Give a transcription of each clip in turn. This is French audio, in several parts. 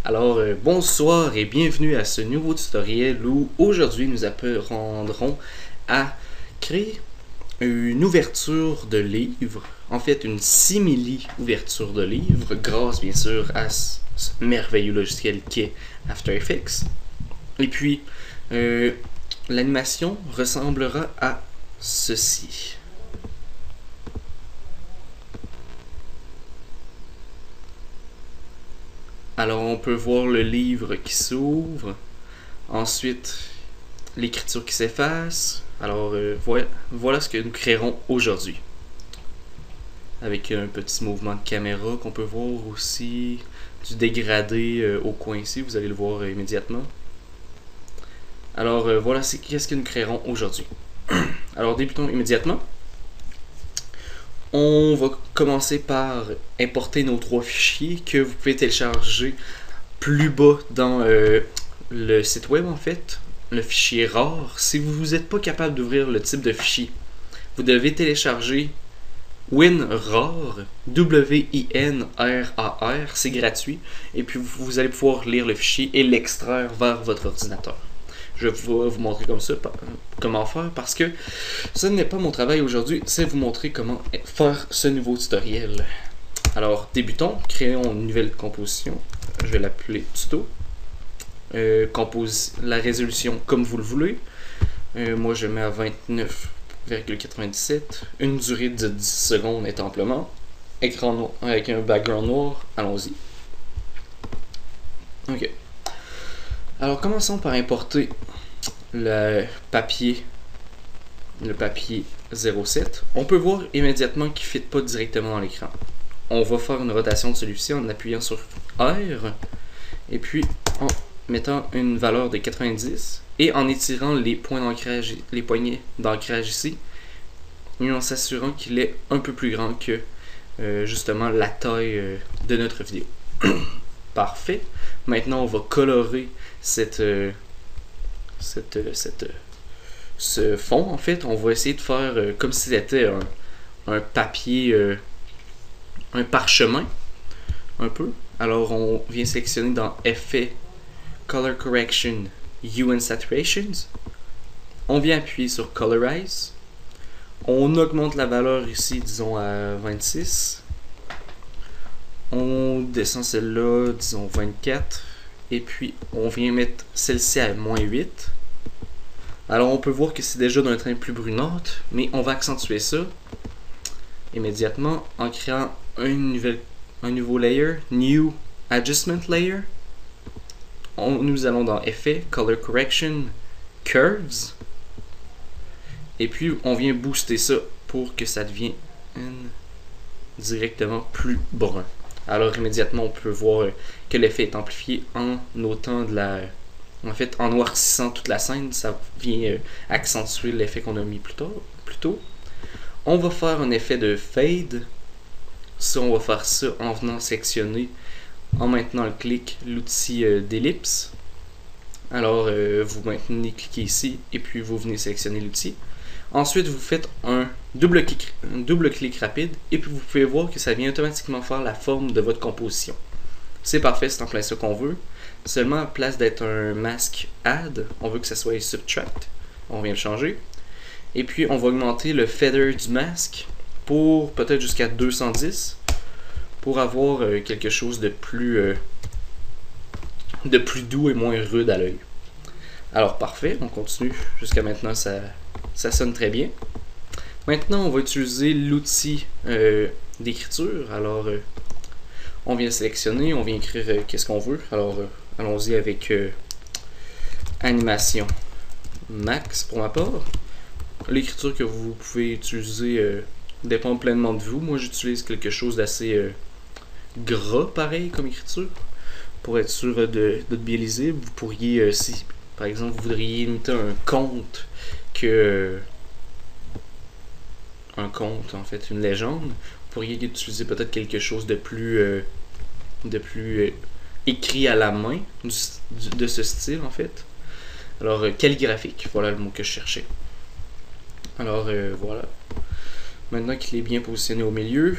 Bonsoir et bienvenue à ce nouveau tutoriel où aujourd'hui nous apprendrons à créer une ouverture de livre, en fait une simili-ouverture de livre, grâce bien sûr à ce merveilleux logiciel qu'est After Effects. Et puis, l'animation ressemblera à ceci. Alors on peut voir le livre qui s'ouvre, ensuite l'écriture qui s'efface. Voilà ce que nous créerons aujourd'hui. Avec un petit mouvement de caméra qu'on peut voir aussi, du dégradé au coin ici, vous allez le voir immédiatement. Voilà qu'est-ce que nous créerons aujourd'hui. Alors débutons immédiatement. On va commencer par importer nos trois fichiers que vous pouvez télécharger plus bas dans le site web en fait. Le fichier RAR. Si vous n'êtes pas capable d'ouvrir le type de fichier, vous devez télécharger WinRAR, WINRAR, c'est gratuit, et puis vous allez pouvoir lire le fichier et l'extraire vers votre ordinateur. Je vais vous montrer comme ça comment faire parce que ce n'est pas mon travail aujourd'hui, c'est vous montrer comment faire ce nouveau tutoriel. Alors débutons, créons une nouvelle composition, je vais l'appeler tuto. Compose la résolution comme vous le voulez. Moi je mets à 29,97, une durée de 10 secondes est amplement. Écran noir avec un background noir, allons-y. Ok. Alors commençons par importer le papier 07. On peut voir immédiatement qu'il ne fit pas directement dans l'écran. On va faire une rotation de celui-ci en appuyant sur R et puis en mettant une valeur de 90 et en étirant les points d'ancrage, les poignées d'ancrage ici, et en s'assurant qu'il est un peu plus grand que justement la taille de notre vidéo. Parfait. Maintenant, on va colorer ce fond. En fait, on va essayer de faire comme si c'était un papier, un parchemin, un peu. Alors, on vient sélectionner dans Effet, Color Correction, Hue and Saturations. On vient appuyer sur Colorize. On augmente la valeur ici, disons à 26. On descend celle-là, disons 24. Et puis, on vient mettre celle-ci à moins 8. Alors, on peut voir que c'est déjà d'un teint plus brunâtre, mais on va accentuer ça immédiatement en créant un nouveau layer, New Adjustment Layer. Nous allons dans Effet, Color Correction, Curves. Et puis, on vient booster ça pour que ça devienne directement plus brun. Alors, immédiatement, on peut voir que l'effet est amplifié en ôtant en noircissant toute la scène. Ça vient accentuer l'effet qu'on a mis plus tôt. On va faire un effet de fade. Ça, on va faire ça en venant sectionner, en maintenant le clic, l'outil d'ellipse. Alors, vous cliquez ici et puis vous venez sélectionner l'outil. Ensuite, vous faites un double clic rapide et puis vous pouvez voir que ça vient automatiquement faire la forme de votre composition. C'est parfait, c'est en plein ça qu'on veut. Seulement, à place d'être un mask add, on veut que ça soit subtract. On vient le changer. Et puis, on va augmenter le feather du masque pour peut-être jusqu'à 210 pour avoir quelque chose de plus doux et moins rude à l'œil. Alors, parfait, on continue. Jusqu'à maintenant, ça sonne très bien. Maintenant, on va utiliser l'outil d'écriture. Alors, on vient sélectionner, on vient écrire qu'est-ce qu'on veut. Alors, allons-y avec animation max pour ma part. L'écriture que vous pouvez utiliser dépend pleinement de vous. Moi, j'utilise quelque chose d'assez gras, pareil, comme écriture. Pour être sûr d'être bien lisible, vous pourriez, si par exemple vous voudriez imiter un conte en fait, une légende, vous pourriez utiliser peut-être quelque chose de plus écrit à la main de ce style en fait. Alors calligraphique, voilà le mot que je cherchais. Alors voilà. Maintenant qu'il est bien positionné au milieu,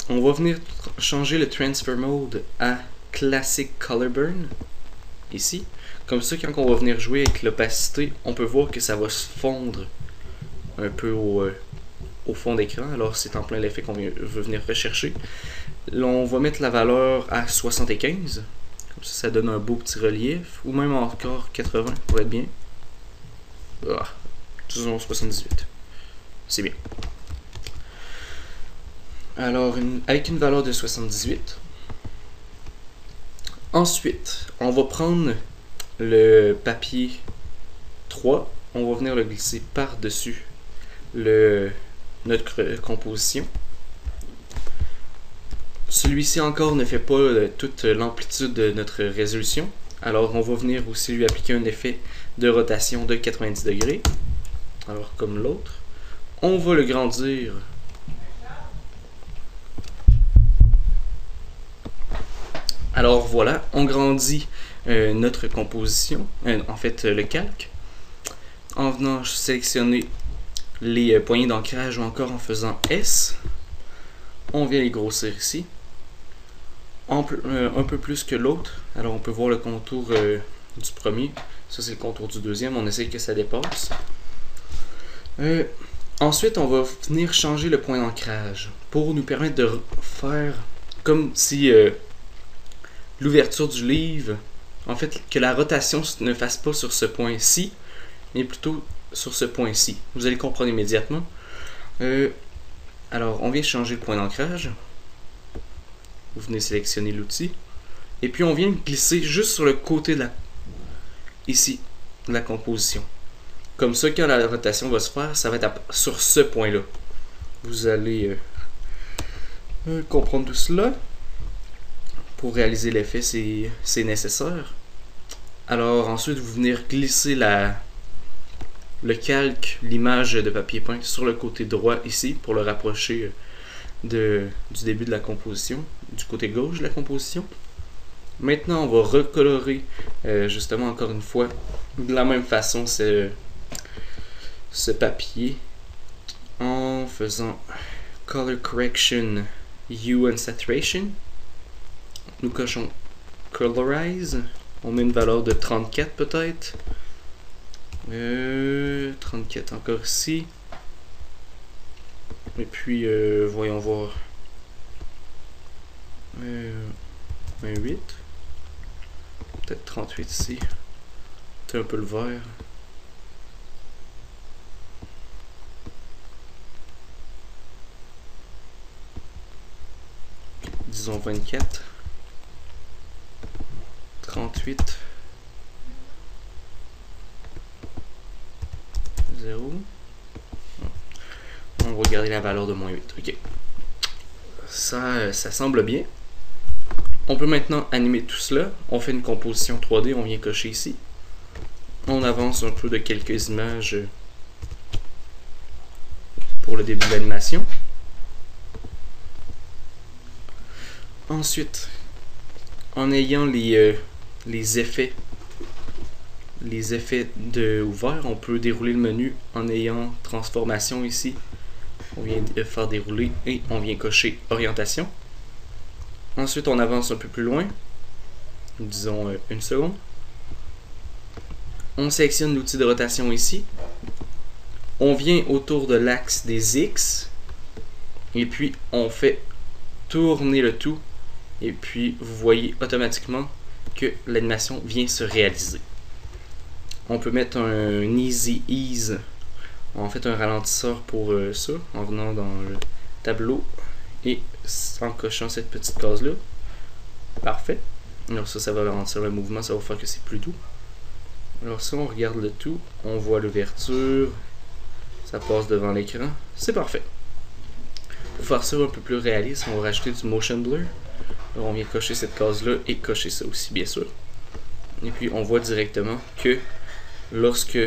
on va venir changer le transfer mode à Classic Color Burn, ici. Comme ça, quand on va venir jouer avec l'opacité, on peut voir que ça va se fondre un peu au fond d'écran. Alors c'est en plein l'effet qu'on veut venir rechercher. Là, on va mettre la valeur à 75. Comme ça donne un beau petit relief. Ou même encore 80 pour être bien. Ah, disons 78. C'est bien. Alors, avec une valeur de 78. Ensuite, on va prendre le papier 3. On va venir le glisser par-dessus notre composition. Celui-ci encore ne fait pas toute l'amplitude de notre résolution. Alors, on va venir aussi lui appliquer un effet de rotation de 90 degrés. Alors, comme l'autre. On va le grandir. Alors voilà, on grandit notre composition, en fait le calque, en venant sélectionner les poignées d'ancrage ou encore en faisant S. On vient les grossir ici, un peu plus que l'autre. Alors on peut voir le contour du premier, ça c'est le contour du deuxième, on essaie que ça dépasse. Ensuite on va venir changer le point d'ancrage pour nous permettre de faire comme si l'ouverture du livre, en fait, que la rotation ne fasse pas sur ce point-ci, mais plutôt sur ce point-ci. Vous allez comprendre immédiatement. Alors, on vient changer le point d'ancrage. Vous venez sélectionner l'outil. Et puis, on vient glisser juste sur le côté de ici, de la composition. Comme ça, quand la rotation va se faire, ça va être sur ce point-là. Vous allez comprendre tout cela. Pour réaliser l'effet, c'est nécessaire. Alors ensuite, vous venez glisser le calque, l'image de papier peint sur le côté droit ici pour le rapprocher du début de la composition, du côté gauche de la composition. Maintenant, on va recolorer justement encore une fois de la même façon ce papier en faisant Color Correction, Hue and Saturation. Nous cochons Colorize. On met une valeur de 34 peut-être. 34 encore ici. Et puis, voyons voir. 28. Peut-être 38 ici. C'est un peu le vert. Disons 24. 38. 0. On va garder la valeur de moins 8. Ok. Ça semble bien. On peut maintenant animer tout cela. On fait une composition 3D. On vient cocher ici. On avance un peu de quelques images pour le début de l'animation. Ensuite, en ayant les effets de ouvert, on peut dérouler le menu en ayant transformation ici. On vient faire dérouler et on vient cocher orientation. Ensuite, on avance un peu plus loin, disons une seconde. On sélectionne l'outil de rotation ici. On vient autour de l'axe des X et puis on fait tourner le tout. Et puis, vous voyez automatiquement que l'animation vient se réaliser. On peut mettre un Easy Ease, en fait un ralentisseur pour ça, en venant dans le tableau et en cochant cette petite case-là. Parfait. Alors ça va ralentir le mouvement, ça va faire que c'est plus doux. Alors si on regarde le tout, on voit l'ouverture, ça passe devant l'écran, c'est parfait. Pour faire ça un peu plus réaliste, on va rajouter du motion blur. Alors on vient cocher cette case-là et cocher ça aussi, bien sûr. Et puis on voit directement que lorsque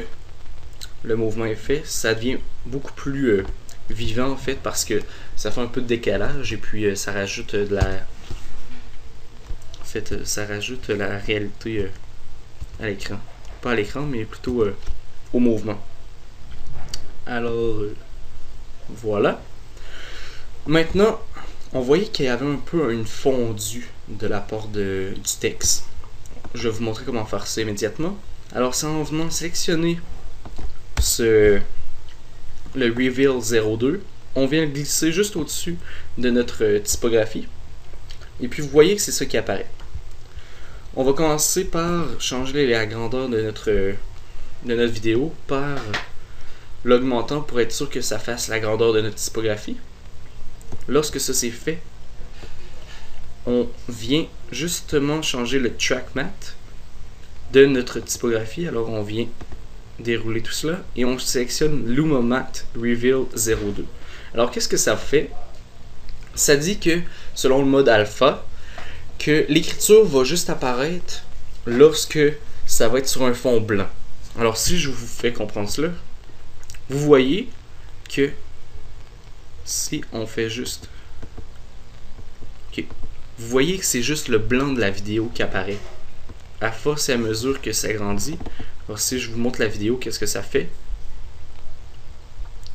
le mouvement est fait, ça devient beaucoup plus vivant en fait, parce que ça fait un peu de décalage et puis ça rajoute de la... En fait, ça rajoute la réalité à l'écran. Pas à l'écran, mais plutôt au mouvement. Alors, voilà. Maintenant, on voyait qu'il y avait un peu une fondue de la part du texte. Je vais vous montrer comment faire ça immédiatement. Alors c'est en venant sélectionner le Reveal 02, on vient le glisser juste au-dessus de notre typographie. Et puis vous voyez que c'est ça qui apparaît. On va commencer par changer la grandeur de notre vidéo par l'augmentant pour être sûr que ça fasse la grandeur de notre typographie. Lorsque ça c'est fait, on vient justement changer le track matte de notre typographie. Alors on vient dérouler tout cela et on sélectionne Luma Matte Reveal 02. Alors qu'est-ce que ça fait? Ça dit que selon le mode alpha, que l'écriture va juste apparaître lorsque ça va être sur un fond blanc. Alors si je vous fais comprendre cela, vous voyez que si on fait juste... Ok. Vous voyez que c'est juste le blanc de la vidéo qui apparaît. À force et à mesure que ça grandit, alors si je vous montre la vidéo, qu'est-ce que ça fait?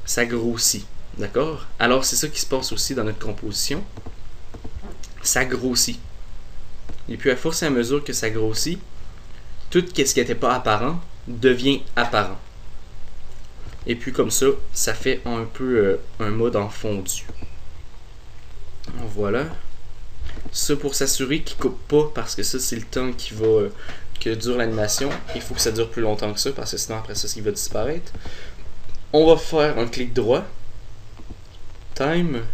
Ça grossit. D'accord? Alors c'est ça qui se passe aussi dans notre composition. Ça grossit. Et puis à force et à mesure que ça grossit, tout ce qui n'était pas apparent devient apparent. Et puis comme ça, ça fait un peu un mode en fondu. Voilà. Ça pour s'assurer qu'il ne coupe pas, parce que ça c'est le temps que dure l'animation. Il faut que ça dure plus longtemps que ça, parce que sinon après ça, il va disparaître. On va faire un clic droit. Time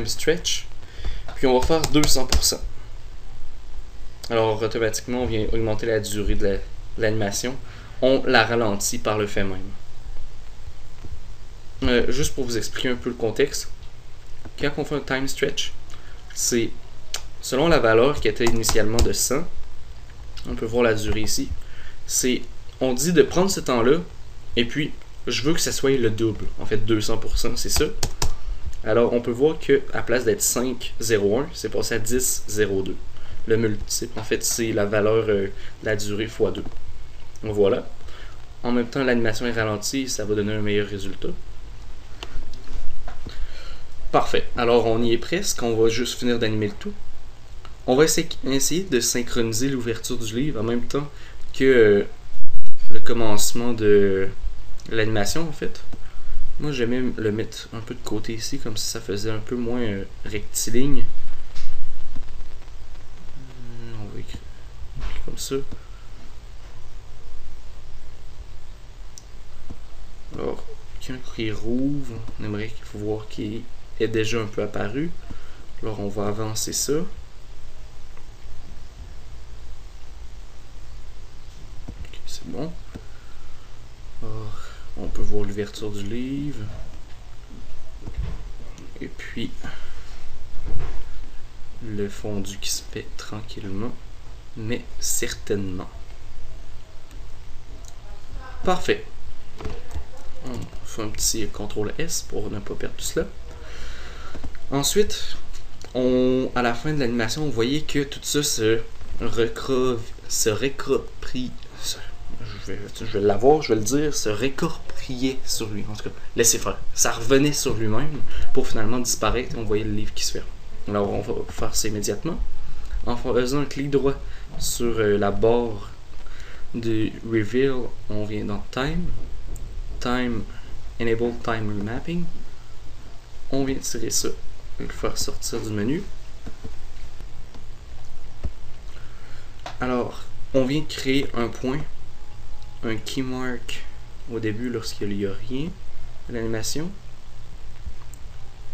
Stretch. Puis on va faire 200%. Alors automatiquement, on vient augmenter la durée de l'animation. On la ralentit par le fait même. Juste pour vous expliquer un peu le contexte. Quand on fait un time stretch, c'est selon la valeur qui était initialement de 100. On peut voir la durée ici. On dit de prendre ce temps-là, et puis je veux que ça soit le double. En fait, 200%, c'est ça. Alors, on peut voir que à place d'être 5,01, c'est passé à 10,02. Le multiple, en fait, c'est la valeur de la durée x 2. Donc voilà. En même temps, l'animation est ralentie, ça va donner un meilleur résultat. Parfait. Alors, on y est presque. On va juste finir d'animer le tout. On va essayer de synchroniser l'ouverture du livre en même temps que le commencement de l'animation, en fait. Moi, j'aimais le mettre un peu de côté ici, comme si ça faisait un peu moins rectiligne. On va écrire comme ça. Alors, quand il rouvre, on aimerait qu'il faut voir qu'il est déjà un peu apparu. Alors, on va avancer ça. Ok, c'est bon. Alors, on peut voir l'ouverture du livre. Et puis, le fondu qui se fait tranquillement, mais certainement. Parfait. On fait un petit CTRL S pour ne pas perdre tout cela. Ensuite, à la fin de l'animation, on voyait que tout ça se récopprie. Je vais l'avoir, je vais le dire, se récorprier sur lui. En tout cas, laissez faire. Ça revenait sur lui-même pour finalement disparaître et on voyait le livre qui se ferme. Alors, on va faire ça immédiatement. En faisant un clic droit sur la barre de Reveal, on vient dans Time, Enable Time Remapping. On vient tirer ça et le faire sortir du menu. Alors, on vient créer un point, un keymark au début lorsqu'il n'y a rien à l'animation.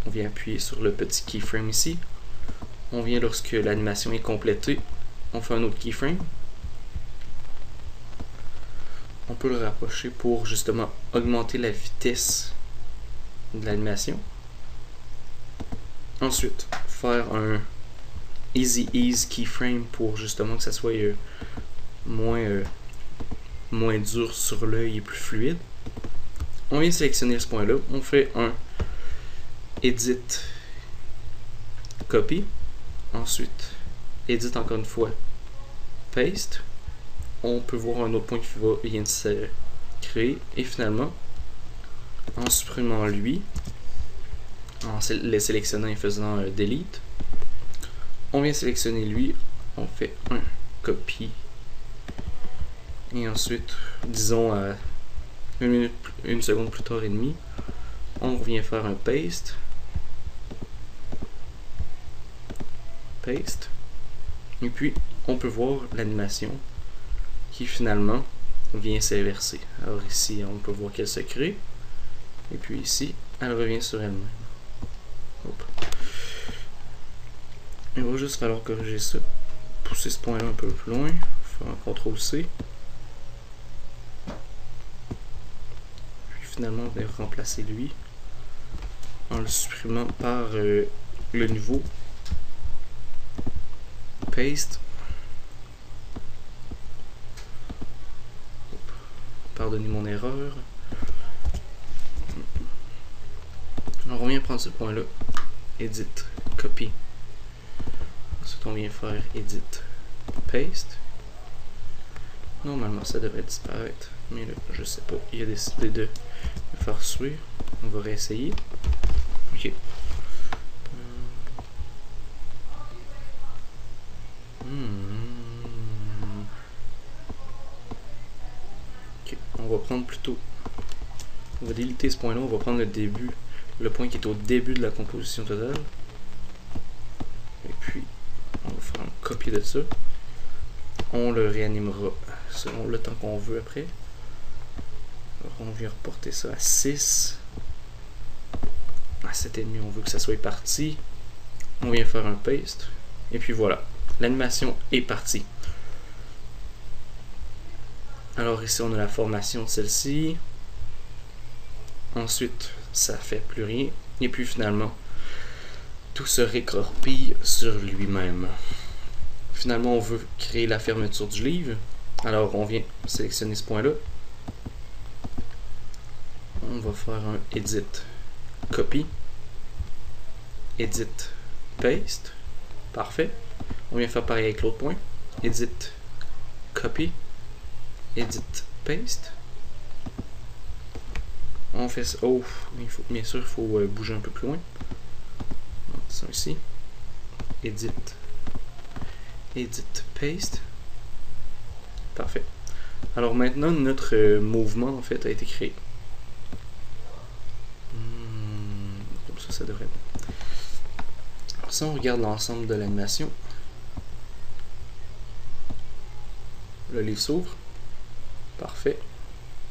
On vient appuyer sur le petit keyframe ici. On vient lorsque l'animation est complétée, on fait un autre keyframe. On peut le rapprocher pour justement augmenter la vitesse de l'animation. Ensuite, faire un Easy Ease keyframe pour justement que ça soit moins dur sur l'œil et plus fluide. On vient sélectionner ce point là, on fait un Edit Copy, ensuite Edit encore une fois, Paste. On peut voir un autre point qui vient de se créer et finalement en supprimant lui, en les sélectionnant et faisant delete. On vient sélectionner lui, on fait un copie. Et ensuite, disons à une seconde plus tard et demie, on revient faire un paste. Paste. Et puis, on peut voir l'animation qui finalement vient s'inverser. Alors ici, on peut voir qu'elle se crée. Et puis ici, elle revient sur elle-même. Il va juste falloir corriger ça. Pousser ce point-là un peu plus loin. Faire un CTRL-C. Puis finalement, on va remplacer lui en le supprimant par le nouveau. Paste. Pardonnez mon erreur. Alors on vient prendre ce point là, edit, copy. Ensuite on vient faire edit, paste. Normalement ça devrait disparaître, mais là je sais pas, il a décidé de faire suivre. On va réessayer. Ok. Ok, on va prendre plutôt. On va déliter ce point là, on va prendre le début. Le point qui est au début de la composition totale. Et puis, on va faire un copier de ça. On le réanimera selon le temps qu'on veut après. Alors, on vient reporter ça à 6. À 7,5, on veut que ça soit parti. On vient faire un paste. Et puis voilà, l'animation est partie. Alors ici, on a la formation de celle-ci. Ensuite, ça fait plus rien. Et puis finalement, tout se récorpille sur lui-même. Finalement, on veut créer la fermeture du livre. Alors, on vient sélectionner ce point-là. On va faire un edit, copy, edit, paste. Parfait. On vient faire pareil avec l'autre point. Edit, copy, edit, paste. On fait ça. Oh, bien sûr, il faut bouger un peu plus loin. Ça ici. Edit. Edit. Paste. Parfait. Alors maintenant, notre mouvement en fait a été créé. Comme ça, ça devrait être. Si on regarde l'ensemble de l'animation, le livre s'ouvre. Parfait.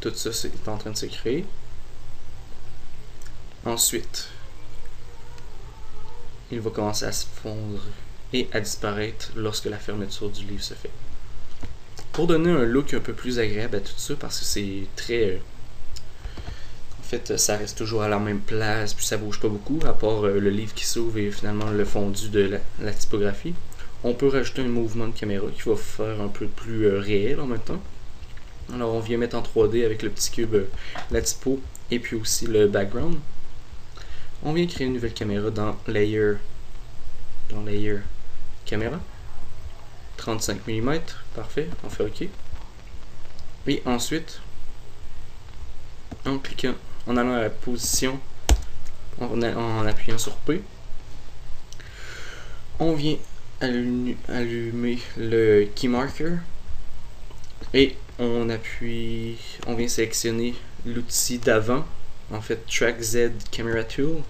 Tout ça est en train de se créer. Ensuite, il va commencer à se fondre et à disparaître lorsque la fermeture du livre se fait. Pour donner un look un peu plus agréable à tout ça, parce que c'est très... en fait, ça reste toujours à la même place, puis ça bouge pas beaucoup, à part le livre qui s'ouvre et finalement le fondu de la typographie. On peut rajouter un mouvement de caméra qui va faire un peu plus réel en même temps. Alors on vient mettre en 3D avec le petit cube la typo et puis aussi le background. On vient créer une nouvelle caméra dans Layer Caméra. 35 mm, parfait, on fait OK. Et ensuite, en cliquant, en allant à la position, en appuyant sur P, on vient allumer le key marker et on vient sélectionner l'outil d'avant, en fait Track Z Camera Tool,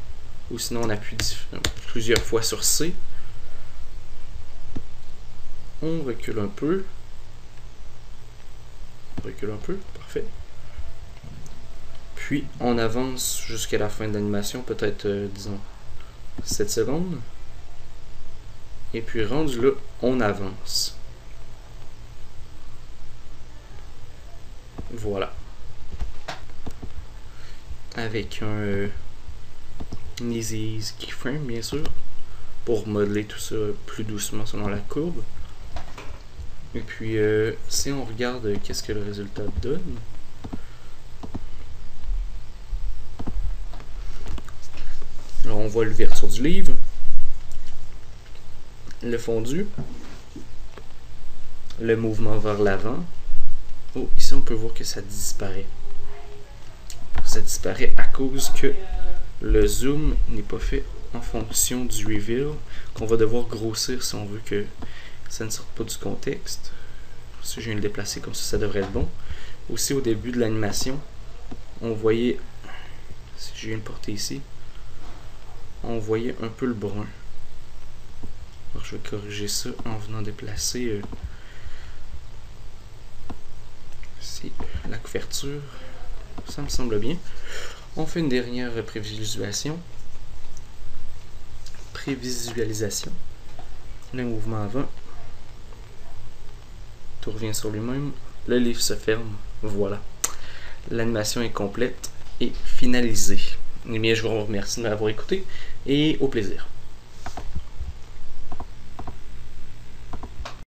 ou sinon on appuie plusieurs fois sur C. On recule un peu. Parfait. Puis on avance jusqu'à la fin de l'animation, peut-être disons 7 secondes. Et puis rendu là, on avance. Voilà. Avec un easy keyframe bien sûr, pour modeler tout ça plus doucement selon la courbe. Et puis si on regarde qu'est-ce que le résultat donne, alors on voit l'ouverture du livre, le fondu, le mouvement vers l'avant. Oh, ici on peut voir que ça disparaît. Ça disparaît à cause que le zoom n'est pas fait en fonction du reveal, qu'on va devoir grossir si on veut que ça ne sorte pas du contexte. Si je viens de le déplacer comme ça devrait être bon. Aussi au début de l'animation, on voyait, si je viens de le porter ici, on voyait un peu le brun. Alors je vais corriger ça en venant déplacer la couverture. Ça me semble bien. On fait une dernière prévisualisation. Le mouvement avant. Tout revient sur lui-même. Le livre se ferme. Voilà. L'animation est complète et finalisée. Eh bien, je vous remercie de m'avoir écouté et au plaisir.